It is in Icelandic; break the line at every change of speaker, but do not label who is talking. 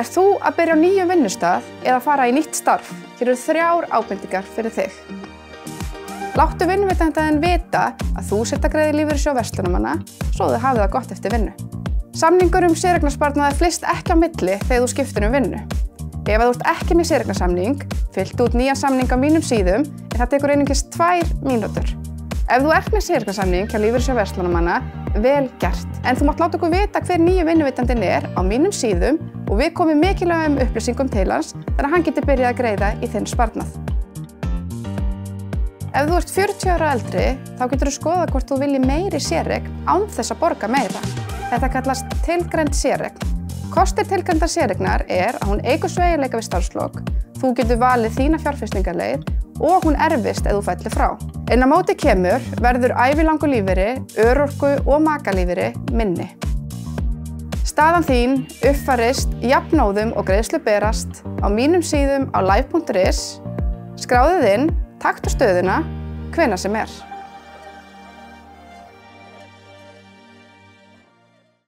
Ert þú að byrja á nýjum vinnustað eða fara í nýtt starf? Hér eru 3 ábendingar fyrir þig. Láttu vinnuveitandaðinn vita að þú sért að greiða í lífeyrissjóð verslunarmanna svo þau hafið það gott eftir vinnu. Samningur séreignarsparnað flyst ekki á milli þegar þú skiptir vinnu. Ef þú ert ekki með séreignasamning, fylltu út nýjan samning á mínum síðum en það tekur einungis 2 mínútur. Ef þú ert með séreignasamning hjá lífeyrissjóð verslunarmanna, vel gert. En þú mátt láta okkur vita hver nýji vinnuveitandinn á mínum síðum og við komum mikilvægum upplýsingum til hans þannig að hann getur byrjað að greiða í þinn sparnað. Ef þú ert 40 ára eldri, þá getur þú skoðað hvort þú vilji meiri séreign án þess að borga meira. Þetta kallast tilgreind séreign. Kostir tilgreindar séreignar að hún eykur sveigjanleika við starfslok, þú getur valið þína fjárfestingarleið og hún erfist ef þú fellir frá. En á móti kemur verður ævilangur lífeyri, örorku og makalífeyri minni. Staðan þín uppfærist jafnóðum og greiðslur berast á mínum síðum á live.is. Skráðu þið inn, taktu stöðuna, hvenær sem